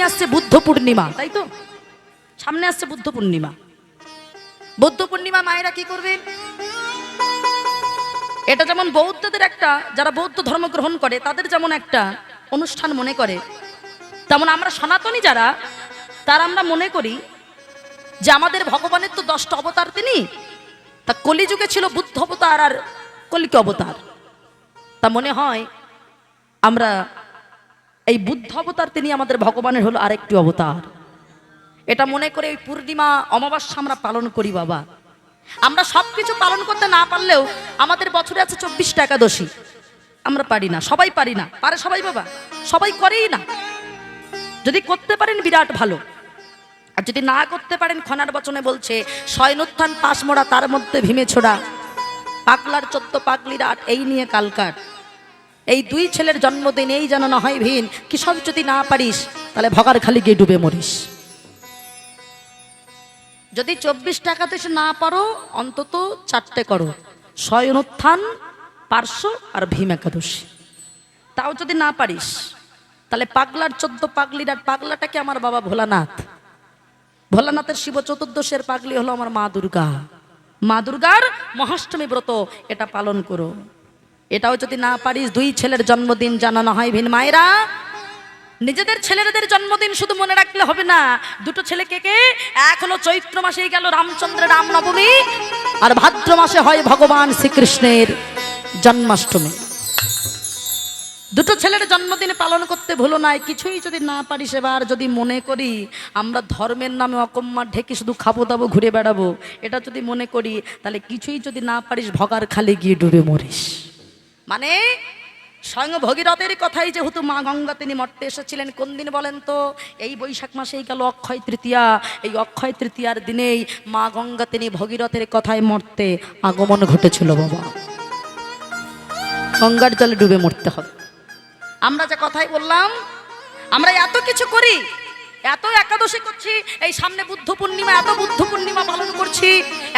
সামনেই আসছে বুদ্ধ পূর্ণিমা, তাই তো? সামনে আসছে বুদ্ধ পূর্ণিমা। বুদ্ধ পূর্ণিমা মায়েরা কি করবে? এটা যেমন বৌদ্ধদের একটা, যারা বৌদ্ধ ধর্ম গ্রহণ করে তাদের যেমন একটা অনুষ্ঠান মনে করে, তেমন আমরা সনাতনী যারা, তারা আমরা মনে করি যে আমাদের ভগবানের তো 10টা অবতার তিনি, তা কলিযুগে ছিল বুদ্ধ অবতার আর কলিকে অবতার। তা মনে হয় আমরা এই বুদ্ধ অবতার তিনি আমাদের ভগবানের হলো আরেকটি অবতার। এটা মনে করে এই পূর্ণিমা অমাবস্যা আমরা পালন করি বাবা। আমরা সবকিছু পালন করতে না পারলেও আমাদের বছরে আছে 24টা একাদশী, আমরা পারি না, সবাই পারি না। পারে সবাই বাবা? সবাই করেই না। যদি করতে পারেন বিরাট ভালো, আর যদি না করতে পারেন খনার বচনে বলছে শয়নোত্থান পাশ মোড়া তার মধ্যে ভীমে ছোড়া, পাগলার 14 পাগলির 8, এই নিয়ে কালকার। এই 2 ছেলের জন্মদিন, এই যেন না হয় ভিন, কি সব যদি না পারিস তাহলে ভগার খালি গিয়ে ডুবে মরিস। যদি 24 টাকাতে না পারো অন্তত 4টে করো, শয়নোত্থান, পার্শ্ব আর ভীম একাদশী। তাও যদি না পারিস তাহলে পাগলার 14 পাগলির 8, পাগলাটাকে আমার বাবা ভোলানাথ, ভোলানাথের শিব চতুর্দশের পাগলি হলো আমার মা দুর্গা, মা দুর্গার মহাষ্টমী ব্রত, এটা পালন করো। এটাও যদি না পারিস, 2 ছেলের জন্মদিন জানানো হয় ভিন। মায়েরা নিজেদের ছেলেদের জন্মদিন শুধু মনে রাখলে হবে না। 2টো ছেলে কে কে? এক হলো চৈত্র মাসেই গেল রামচন্দ্রের রামনবমী, আর ভাদ্র মাসে হয় ভগবান শ্রীকৃষ্ণের জন্মাষ্টমী। 2টো ছেলের জন্মদিন পালন করতে ভুলো নাই। কিছুই যদি না পারিস, এবার যদি মনে করি আমরা ধর্মের নামে অকম্মার ঢেকে শুধু খাবো দাবো ঘুরে বেড়াবো, এটা যদি মনে করি তাহলে কিছুই যদি না পারিস ভগার খালে গিয়ে ডুবে মরিস। মানে স্বয়ং ভগীরথের কথাই যেহেতু মা গঙ্গা তিনি মর্তে এসেছিলেন কোন দিন বলেন তো? এই বৈশাখ মাসেই গেল অক্ষয় তৃতীয়া। এই অক্ষয় তৃতীয়ার দিনেই মা গঙ্গা তিনি ভগীরথের কথায় মর্তে আগমন ঘটেছিল বাবা। গঙ্গার জলে ডুবে মরতে হবে। আমরা যে কথাই বললাম, আমরা এত কিছু করি, এত একাদশী করছি, এই সামনে বুদ্ধ পূর্ণিমা, এত বুদ্ধ পূর্ণিমা পালন করছি,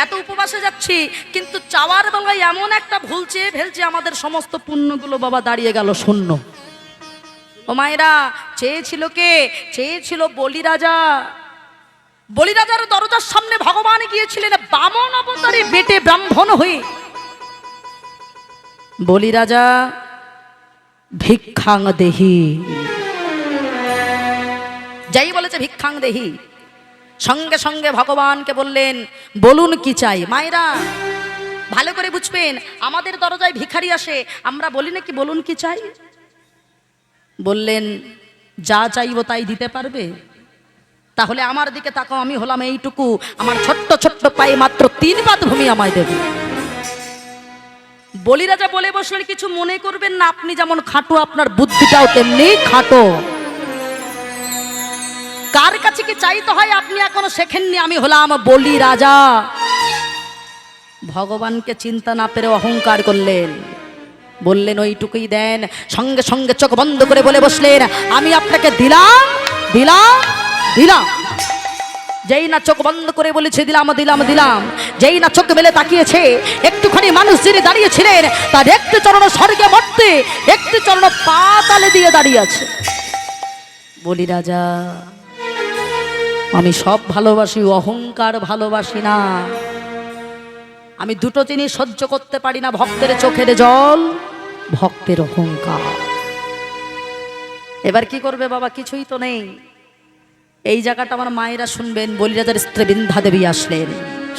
এত উপবাসে যাচ্ছি, কিন্তু চাওয়ার বেলায় এমন একটা ভুল চেয়ে ফেলছে, আমাদের সমস্ত পুণ্যগুলো বাবা দাঁড়িয়ে গেল শূন্য। ও মায়েরা, চেয়েছিল কে? চেয়েছিল বলিরাজা। বলিরাজার দরজার সামনে ভগবান গিয়েছিলেন বামন অবতারে বেটে ব্রাহ্মণ হয়ে। বলিরাজা ভিক্ষাং দেহি, যাই বলেছে ভিক্ষাং দেহি, সঙ্গে সঙ্গে ভগবানকে বললেন বলুন কি চাই। মায়েরা ভালো করে বুঝবেন, আমাদের দরজায় ভিখারি আসে, আমরা বলি নাকি বলুন কি চাই? বললেন যা চাইবো তাই দিতে পারবে? তাহলে আমার দিকে তাকাও, আমি হলাম এইটুকু, আমার ছোট্ট ছোট্ট পায়ে মাত্র 3 পাত ভূমি আমায় দেবে। বলিরাজা বলে বসলেন কিছু মনে করবেন না, আপনি যেমন খাটো আপনার বুদ্ধিটাও তেমনি খাটো। কার কাছে কি চাইতে হয় আপনি এখনো শেখেননি। আমি হলাম বলিরাজা। ভগবানকে চিন্তা না পেরে অহংকার করলেন, বললেন ওইটুকুই দেন। সঙ্গে সঙ্গে চোখ বন্ধ করে বলে বসলেন আমি আপনাকে দিলাম দিলাম দিলাম। যেই না চোখ বন্ধ করে বলেছে দিলাম দিলাম দিলাম, যেই না চোখ মেলে তাকিয়েছে, একটুখানি মানুষ যিনি দাঁড়িয়েছিলেন তার একটি চরণ স্বর্গে মর্তে, একটি চরণ পাতালে দিয়ে দাঁড়িয়ে আছে। বলি রাজা আমি সব ভালোবাসি, অহংকার ভালোবাসি না। আমি 2টো জিনিস সহ্য করতে পারি না, ভক্তের চোখের জল, ভক্তের অহংকার। এবার কি করবে বাবা? কিছুই তো নেই। এই জায়গাটা আমার মায়েরা শুনবেন। বলিরাজার স্ত্রী বিন্ধ্যা দেবী আসলেন,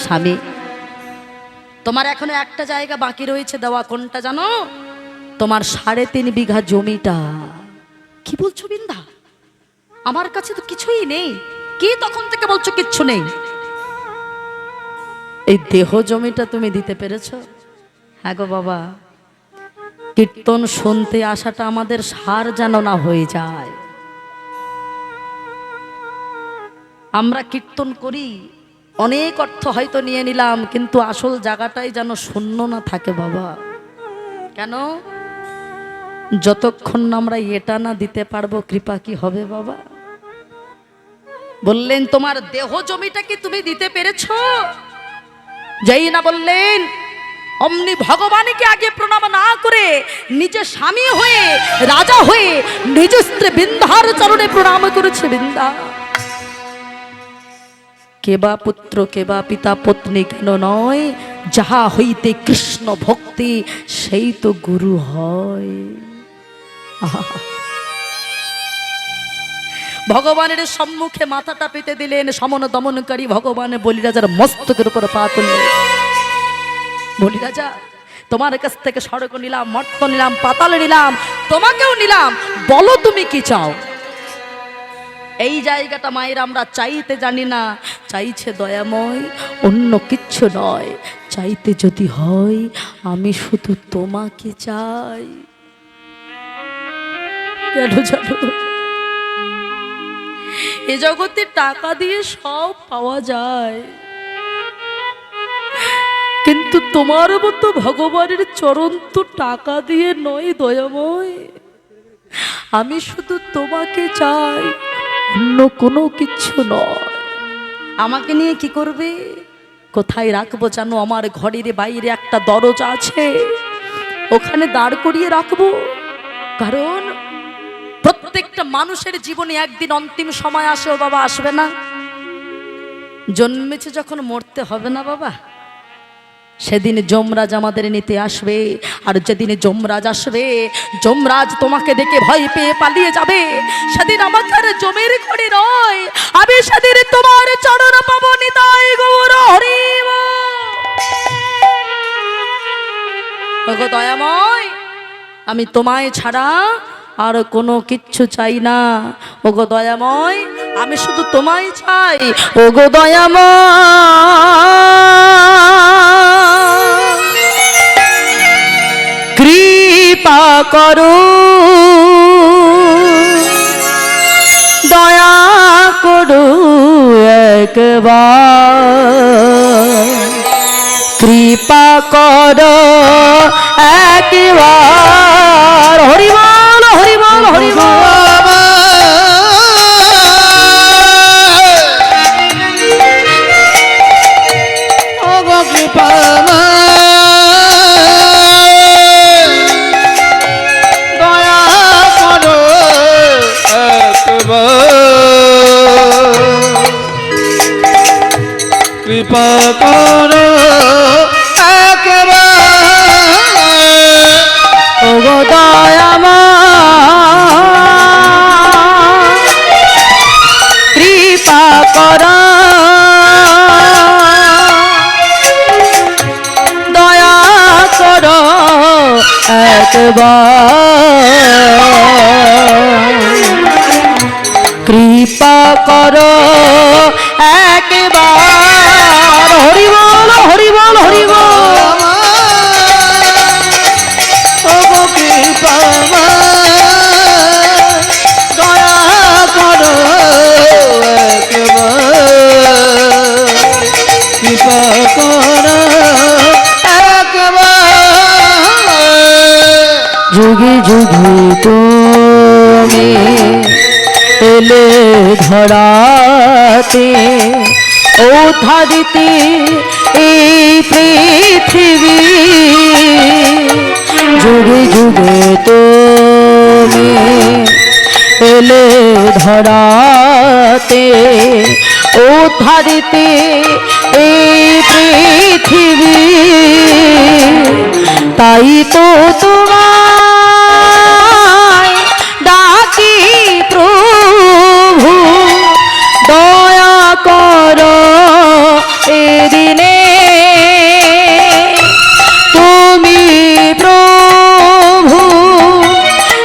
স্বামী তোমার এখনো একটা জায়গা বাকি রয়েছে দেওয়া, কোনটা জানো? তোমার 3.5 বিঘা জমিটা। কি বলছো বিন্ধ্যা? আমার কাছে তো কিছুই নেই। কি তখন থেকে বলছো কিচ্ছু নেই? এই দেহ জমিটা তুমি দিতে পেরেছো? হ্যাঁ গো বাবা, কীর্তন শুনতে আসাটা আমাদের সার যেন না হয়ে যায়। আমরা কীর্তন করি, অনেক অর্থ হয়তো নিয়ে নিলাম, কিন্তু আসল জায়গাটাই যেন শূন্য না থাকে বাবা। কেন? যতক্ষণ না আমরা এটা না দিতে পারবো কৃপা কি হবে বাবা? বললেন তোমার দেহ জমিটা কি তুমি দিতে পেরেছো? যেই না বললেন অমনি ভগবানকে আগে প্রণাম না করে নিজে স্বামী হয়ে রাজা হয়ে নিজ স্ত্রী বিন্ধ্যার চরণে প্রণাম করেছে। বিন্ধ্যা কেবা পুত্র কেবা পিতা পত্নী কেন নয়, যাহা হইতে কৃষ্ণ ভক্তি সেই তো গুরু হয়। ভগবানের সম্মুখে মাথাটা পেতে দিলেন। সমন দমনকারী ভগবান বলিরাজার মস্তকের উপর পা তুললেন। বলিরাজা, তোমার কাছ থেকে স্বর্গ নিলাম, মর্ত নিলাম, পাতাল নিলাম, তোমাকেও নিলাম, বলো তুমি কি চাও। এই জায়গাটা মায়ের আমরা চাইতে জানি না, চাইছে দয়াময়, অন্য কিচ্ছু নয়। চাইতে যদি হয় আমি শুধু তোমাকে চাই। কেন জানো, এ জগতে টাকা দিয়ে সব পাওয়া যায়, কিন্তু তোমার মতো ভগবানের চরণ তো টাকা দিয়ে নয় দয়াময়। আমি শুধু তোমাকে চাই, অন্য কোনো কিচ্ছু নয়। আমাকে নিয়ে কি করবে, কোথায় রাখবো জানো? আমার ঘরের বাইরে একটা দরজা আছে, ওখানে দাঁড় করিয়ে রাখবো। কারণ প্রত্যেকটা মানুষের জীবনে একদিন অন্তিম সময় আসে। ও বাবা, আসবে না? জন্মেছে যখন মরতে হবে না বাবা? সেদিন যমরাজ আমাদের নিতে আসবে, আর যেদিন যমরাজ আসবে, যমরাজ তোমাকে দেখে ভয় পেয়ে পালিয়ে যাবে। সেদিন আমাকে আর জমের ঘরে নয়, আমি সেদিন তোমার চরণ পাবো। নিতাই গৌর হরি ওগো দয়াময়, আমি তোমায় ছাড়া আর কোনো কিচ্ছু চাই না। ওগো দয়াময়, আমি শুধু তোমায় চাই। ওগো দয়াময়, কৃপা করো, দয়া করো একবার, কৃপা করো একবার। হরি বল, হরি বল, হরি বল। কৃপা দয়া করো একবার, কৃপা করো একবার। ওগো দয়াময়, কৃপা করো, দয়া করো একবার, কৃপা করো একবার। হরি বল, হরি বল, হরি বল। কৃপা দয়া করো একবার, কৃপা করো একবার। যুগে যুগে তুমি এলে ধরাতে, উদ্ধার দিতে এই পৃথিবী। যুগে যুগে তুমি এলে ধরাতে, উদ্ধার দিতে এই পৃথিবী। তাই তো তোমায় ডাকি প্রভু, দয়া করো এদিনে। তুমি প্রভু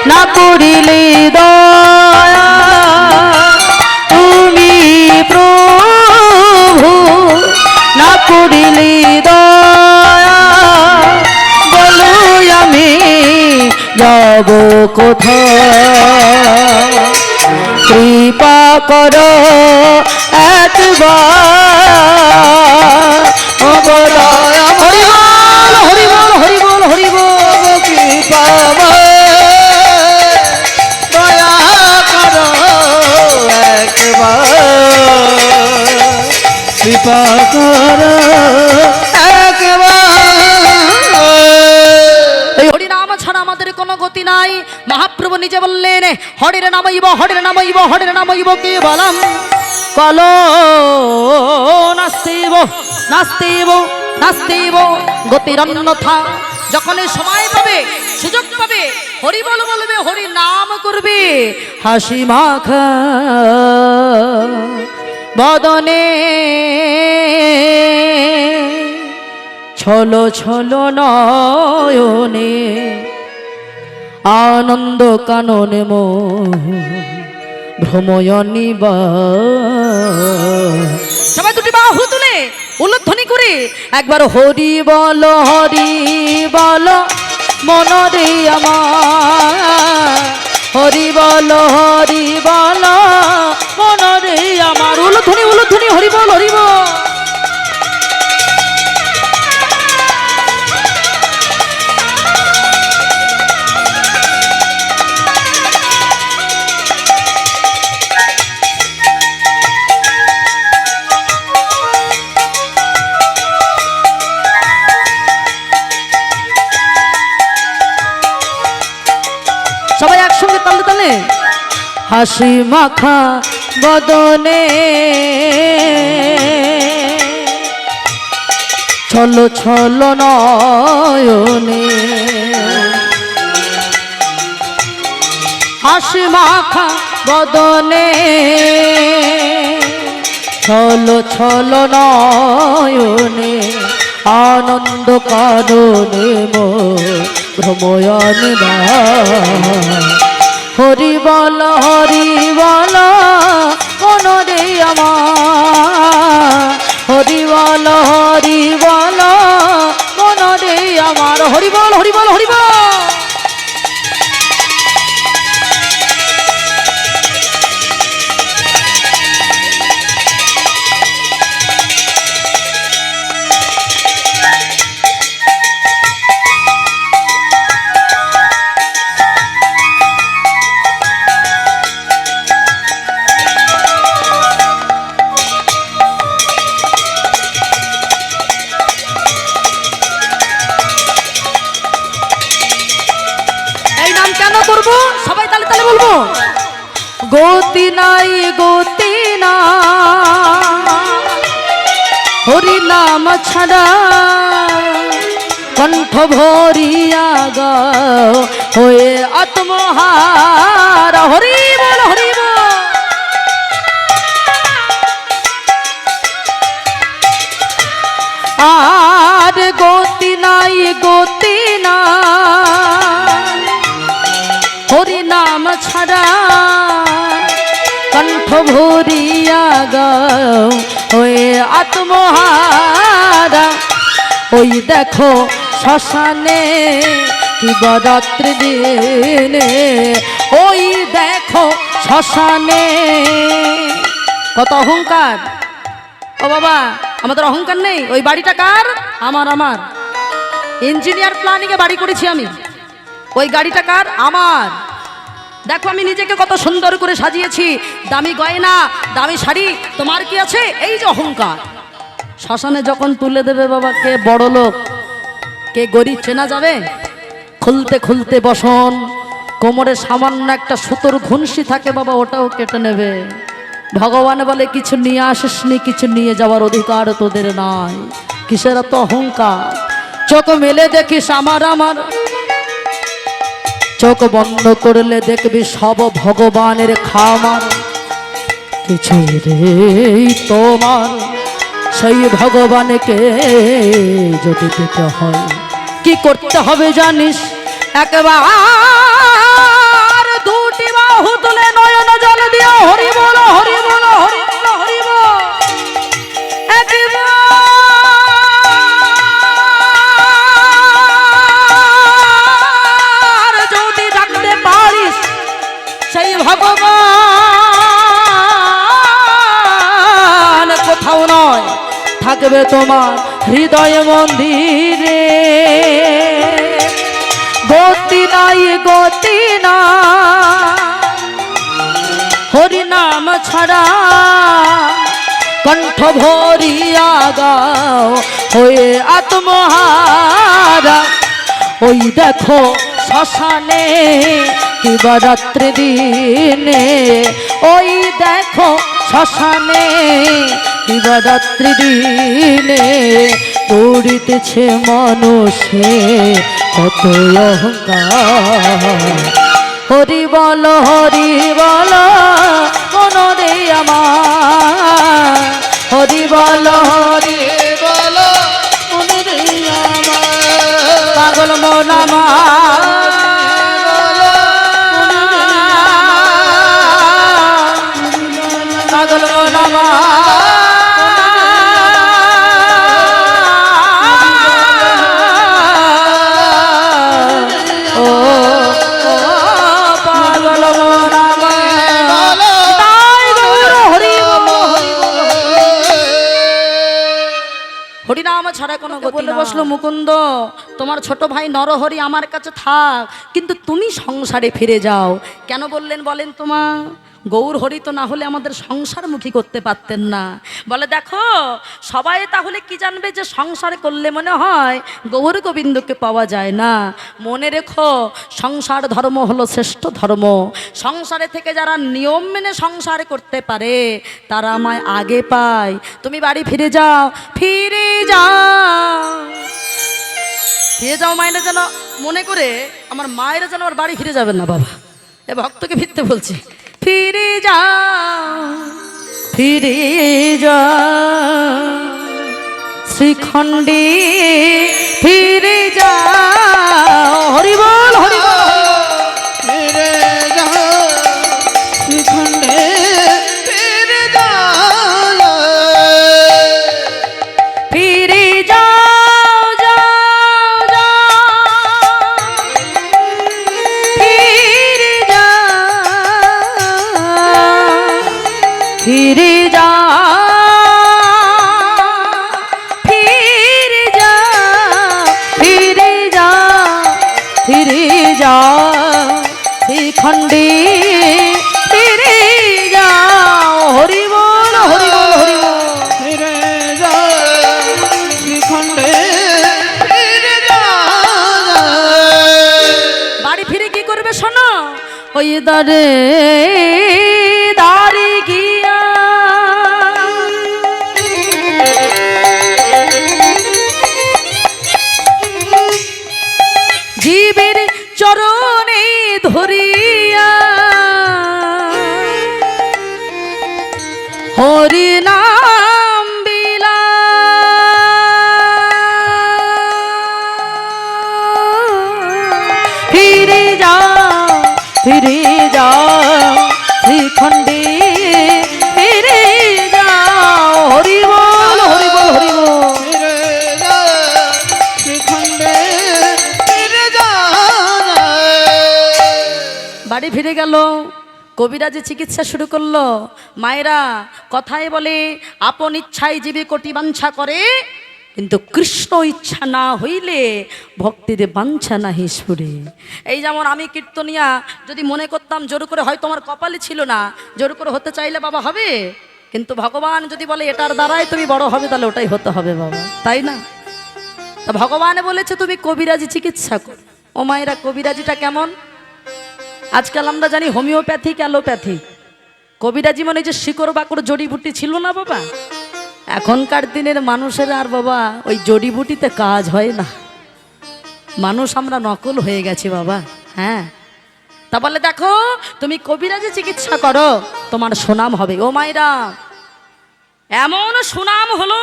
না করিলে দয়া, তুমি প্রভু না করিলে দয়া, বলো আমি যাব কোথায়। কৃপা করো একবার, ওগো দয়া। হরি বল, হরি বল, হরি বল, হরি বল। কৃপা দয়া করো একবার, কৃপা করো একবার। গতি নাই। মহাপ্রভু নিজে বললেন হরির নামইব হরির নামইব হরির নামইব কে বলম কল নাস্তিব নাস্তিব নাস্তিব গতির অন্যথা। যখন সময় পাবে সুযোগ পাবে হরি বল বলবে হরি নাম করবে হাসি মাখা বদনে ছলো ছলো নয়নে আনন্দ কাননে মো ভ্রময়নী বা। সবাই দুটি বাহু তুলে উল্লধ্বনি করে একবার হরি বল মনরে আমার হরি বল মনরে আমার। উল্লধ্বনি উল্লধ্বনি হরি বল হরি বল। সবাই একসঙ্গে তালে তালে হাসি মাখা বদনে ছলো ছলো নয়নে হাসি মাখা বদনে ছলো ছলো নয়নে আনন্দ কাননে মো ভ্রময়ন হরি বল মনরে আমার হরি বল মনরে আমার হরি বল হরি বল হরি বল। সবাই তালে তালে বলবো গতি নাই গতি না হরি নাম ছাড়া কণ্ঠ ভরিয়া গাও হয়ে আত্মহার হরি বল হরি বল। আর গতি নাই গতি না হরি নাম ছাড়া কণ্ঠ ভরিয়া গাও হয়ে আত্মহারা। ওই দেখো শ্মশানে কি বরাত্রি দিনে ওই দেখো শ্মশানে কত অহংকার। ও বাবা আমাদের অহংকার নেই। ওই বাড়িটা কার? আমার আমার ইঞ্জিনিয়ার প্ল্যানিংয়ে বাড়ি করেছি আমি। ওই গাড়িটা কার? আমার। দেখো আমি নিজেকে কত সুন্দর করে সাজিয়েছি, দামি গয়না দামি শাড়ি। তোমার কি আছে? এই যে অহংকার। শ্মশানে যখন তুলে দেবে বাবা কে বড় লোক কে গরিব চেনা যাবে? খুলতে খুলতে বসন কোমরে সামান্য একটা সুতোর ঘুনসি থাকে বাবা, ওটাও কেটে নেবে। ভগবান বলে কিছু নিয়ে আসিসনি, কিছু নিয়ে যাওয়ার অধিকার তোদের নাই। কিসের এত অহংকার? চোখ মেলে দেখিস আমার আমার, চোখ বন্ধ করলে দেখবি সব ভগবানের খামার। কিছু রে তোমার সেই ভগবানকে যদি পেতে হয় কি করতে হবে জানিস? একবার দুটি বাহু তুলে নয়ন জল দিয়ে হরি বল হরি বল হরি বল হরি বল। একবার যদি ডাকতে পারিস সেই ভগবান কোথাও নয়, থাকবে তোমার হৃদয় মন্দিরে। গতি নাই গতি না হরি নাম ছাড়া কণ্ঠ ভরিয়া গাও হয়ে আত্মহারা। ওই দেখো শ্মশানে কিবা রাত্রি দিনে, ওই দেখো শ্মশানে কিবা রাত্রি দিনে, করিতেছে মানুষে কত অহংকার। হরি বল মনরে আমার, হরি বল পাগল মন আমার, পাগল মন আমার, ও পাগল মন আমার। তাই গৌর হরি হরিনাম ছাড়া কোনো গতি না। বসলো মুকুন্দ, তোমার ছোট ভাই নরহরি আমার কাছে থাক, কিন্তু তুমি সংসারে ফিরে যাও। কেন বললেন বলেন তোমা? গৌর হরি তো না হলে আমাদের সংসারমুখী করতে পারতেন না। বলে দেখো সবাই তাহলে কি জানবে যে সংসার করলে মনে হয় গৌর গোবিন্দকে পাওয়া যায় না। মনে রেখো সংসার ধর্ম হলো শ্রেষ্ঠ ধর্ম। সংসারে থেকে যারা নিয়ম মেনে সংসার করতে পারে তারা আমায় আগে পায়। তুমি বাড়ি ফিরে যাও, ফিরে যাও, ফিরে যাও। মায়েরা যেন মনে করে আমার মায়েরা যেন আমার বাড়ি ফিরে যাবেন না বাবা, এ ভক্তকে ফিরতে বলছি। ফিরে যাও, ফিরে যাও শ্রীখণ্ডে, ফিরে যাও। হরি বল হরি বল, ফিরে যাও শ্রীখণ্ডে, ফিরে যাও, ফিরে যাও, যাও যাও, ফিরে যাও, ফিরে যাও, ফিরে যাও, ফিরে যাও, ফিরে যাও শ্রীখণ্ডে, ফিরে যাও। হরি বল হরি বল হরি বল, ফিরে যাও শ্রীখণ্ডে, ফিরে যাও। বাড়ি ফিরে কি করবে শোনো? ওই দারে দাঁড়ি গিয়া জীবের চরণে ধরিয়া হরি নাম বিলা, ফিরে যাও, ফিরে যাও শ্রীখণ্ডে, ফিরে যাও। হরি বল হরি বল হরি বল, ফিরে যাও শ্রীখণ্ডে, ফিরে যাও। বাড়ি ফিরে গেল। কবিরাজি চিকিৎসা শুরু করলো। মায়েরা কথায় বলে আপন ইচ্ছায় জীবে কোটি বাঞ্ছা করে, কিন্তু কৃষ্ণ ইচ্ছা না হইলে ভক্তিতে বাঞ্ছা নাহি সুরে। এই যেমন আমি কীর্তনিয়া যদি মনে করতাম জোর করে, হয়তো আমার কপালে ছিল না, জোর করে হতে চাইলে বাবা হবে, কিন্তু ভগবান যদি বলে এটার দ্বারাই তুমি বড় হবে তাহলে ওটাই হতে হবে বাবা, তাই না? তা ভগবান বলেছে তুমি কবিরাজি চিকিৎসা কর। ও মায়েরা কবিরাজিটা কেমন? আজকাল আমরা জানি হোমিওপ্যাথিক, অ্যালোপ্যাথিক। কবিরাজি মানে যে শিকড় বাকড় জড়িবুটি ছিল না বাবা, এখনকার দিনের মানুষের আর বাবা ওই জড়িবুটিতে কাজ হয় না। মানুষ আমরা নকল হয়ে গেছি বাবা। হ্যাঁ, তা বলে দেখো তুমি কবিরাজি চিকিৎসা করো, তোমার সুনাম হবে। ও মায়েরা এমন সুনাম হলো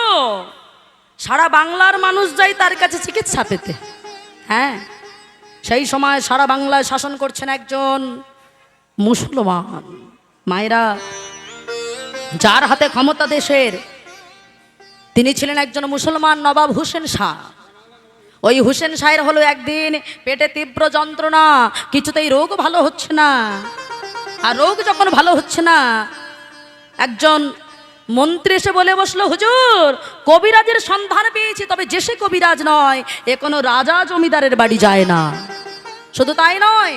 সারা বাংলার মানুষ যায় তার কাছে চিকিৎসা পেতে। হ্যাঁ, সেই সময় সারা বাংলায় শাসন করছেন একজন মুসলমান। মায়েরা যার হাতে ক্ষমতা দেশের, তিনি ছিলেন একজন মুসলমান নবাব হুসেন শাহ। ওই হুসেন শাহের হলো একদিন পেটে তীব্র যন্ত্রণা, কিছুতেই রোগ ভালো হচ্ছে না। আর রোগ যখন ভালো হচ্ছে না, একজন মন্ত্রী এসে বলে বসলো, হুজুর কবিরাজের সন্ধান পেয়েছি, তবে যে সে কবিরাজ নয়, এ কোনো রাজা জমিদারের বাড়ি যায় না। শুধু তাই নয়,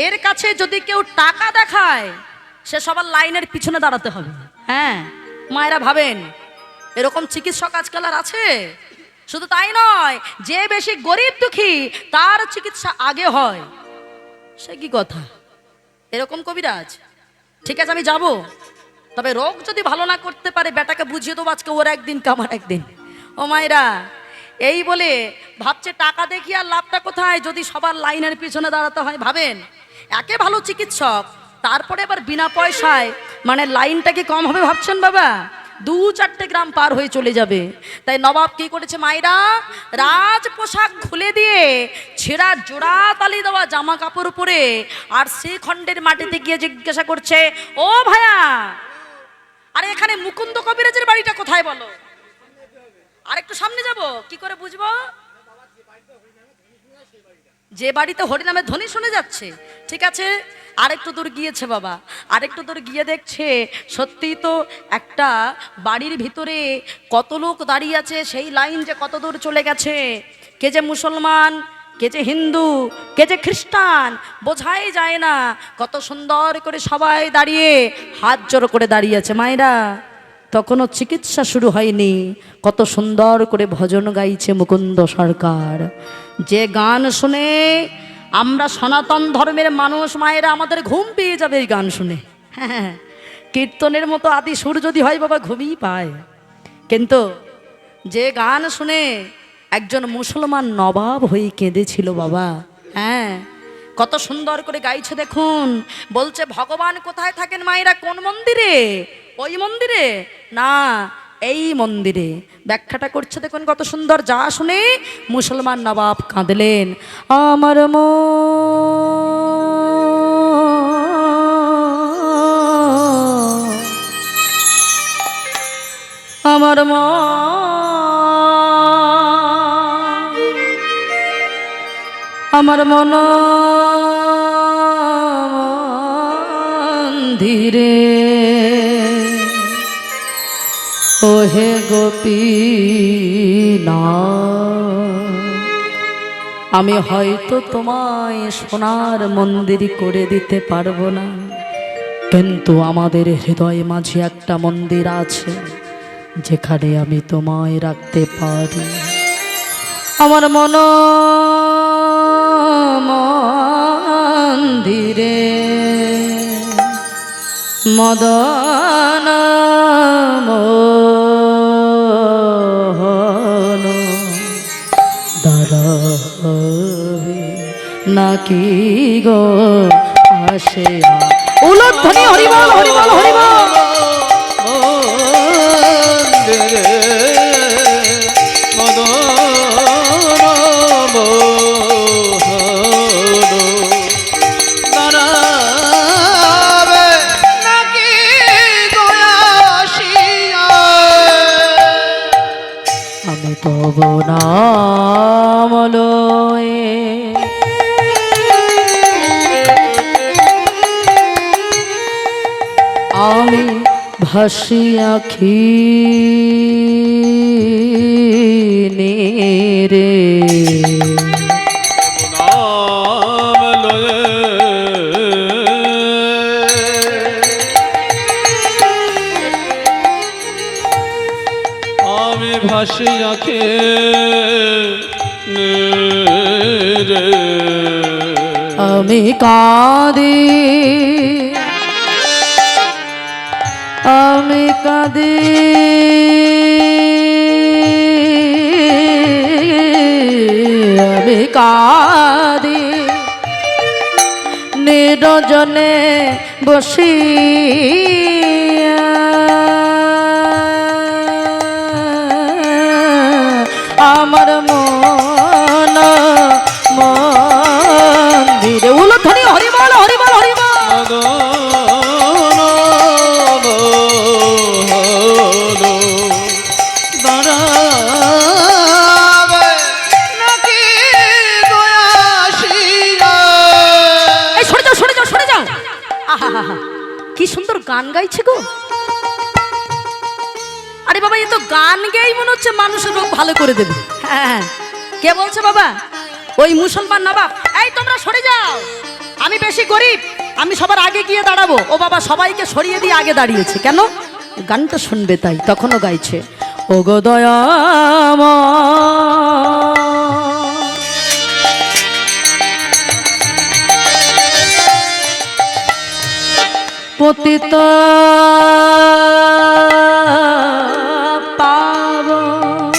এর কাছে যদি কেউ টাকা দেখায় সে সবার লাইনের পিছনে দাঁড়াতে হবে। হ্যাঁ, মায়েরা ভাবেন এরকম চিকিৎসক আজকাল আর আছে? শুধু তাই নয়, যে বেশি গরিব দুঃখী তার চিকিৎসা আগে হয়। সে কি কথা, এরকম কবিরাজ? ঠিক আছে আমি যাব, তবে রোগ যদি ভালো না করতে পারে বেটাকে বুঝিয়ে দেবো আজকে ওর একদিন কামার একদিন। ও মায়েরা, এই বলে ভাবছে টাকা দেখি আর লাভটা কোথায়, যদি সবার লাইনের পিছনে দাঁড়াতে হয়। ভাবেন, একে ভালো চিকিৎসক, তারপরে আবার বিনা পয়সায়, মানে লাইনটা কি কম হবে ভাবছেন বাবা? 2-4টে গ্রাম পার হয়ে চলে যাবে। তাই নবাব কি করেছে মায়েরা, রাজ পোশাক খুলে দিয়ে ছেঁড়া জোড়া তালি দেওয়া জামা কাপড় পরে আর শ্রীখণ্ডের মাটিতে গিয়ে জিজ্ঞাসা করছে, ও ভাইয়া, আরে এখানে মুকুন্দ কবিরাজের বাড়িটা কোথায় বলো? আর একটু সামনে যাব, কি করে বুঝবো? যে বাড়িতে হরিনামের ধ্বনি শুনে যাচ্ছে, ঠিক আছে আরেকটু দূর গিয়েছে বাবা, আরেকটু দূর গিয়ে দেখছে সত্যি তো একটা বাড়ির ভিতরে কত লোক দাঁড়িয়ে আছে, সেই লাইন যে কত দূর চলে গেছে, কে যে মুসলমান, কে যে হিন্দু, কে যে খ্রিস্টান, বোঝাই যায় না। কত সুন্দর করে সবাই দাঁড়িয়ে হাত জোড়ো করে দাঁড়িয়ে আছে। মায়েরা, তখনও চিকিৎসা শুরু হয়নি, কত সুন্দর করে ভজন গাইছে মুকুন্দ সরকার। যে গান শুনে আমরা সনাতন ধর্মের মানুষ মায়েরা আমাদের ঘুম পেয়ে যাবে এই গান শুনে। হ্যাঁ, কীর্তনের মতো আদি সুর যদি হয় বাবা ঘুমিয়ে পায়। কিন্তু যে গান শুনে একজন মুসলমান নবাব হয়ে কেঁদেছিল বাবা, হ্যাঁ কত সুন্দর করে গাইছে দেখুন। বলছে ভগবান কোথায় থাকেন মায়েরা, কোন মন্দিরে? ওই মন্দিরে না, এই মন্দিরে। ব্যাখ্যাটা করছে দেখুন কত সুন্দর। যা শুনে মুসলমান নবাব কাঁদলেন। আমার আমার আমার মন ধীরে ওহে গোপীনা, আমি হয়তো তোমায় সোনার মন্দির করে দিতে পারবো না, কিন্তু আমাদের হৃদয় মাঝে একটা মন্দির আছে যেখানে আমি তোমায় রাখতে পারি। আমার মন মন্দিরে মদন মোহন দাঁড়াবে নাকি গো আসে। উলধ্বনি হরিবল হরিবল হরিবল। তব নাম লয়ে আমি ভাসি আখি রে। ভাসি আঁখে রে আমি কাঁদি আমি কাঁদি আমি কাঁদি নিরজনে বসিয়া আমার মন মন্দিরে। উলধ্বনি হরিবল হরিবল হরিবল। সরে যাও সরে যাও সরে যাও। আহা, কি সুন্দর গান গাইছে গো। আরে বাবা, এ তো গান গেয়েই মনে হচ্ছে মানুষের রোগ ভালো করে দেবে। হ্যাঁ, কে বলছে বাবা? ওই মুসলমান নবাব। এই তোমরা সরে যাও, আমি বেশি গরিব, আমি সবার আগে গিয়ে দাঁড়াবো। ও বাবা, সবাইকে সরিয়ে দিয়ে আগে দাঁড়িয়েছে কেন? গানটা শুনবে তাই। তখনও গাইছে ওগো দয়াময় পতিত পাবন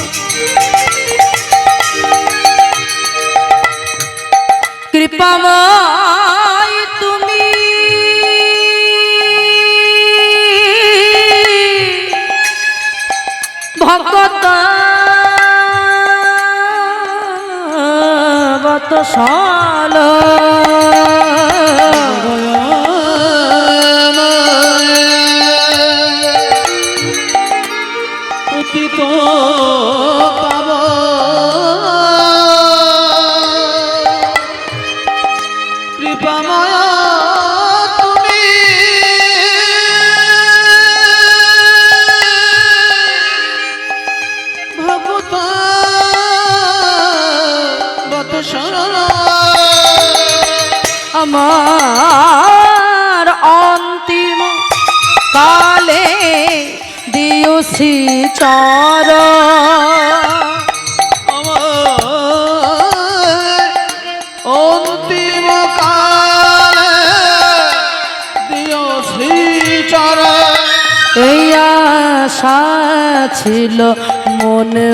কৃপাময় তুমি ভগত বতসাল পতিত পাব কৃপাময় তুমি ভগত বৎসল আমার অন্তিম কালে দিও শ্রীচর অন্তিম কালে দিও শ্রীচর এই আশা ছিল মনে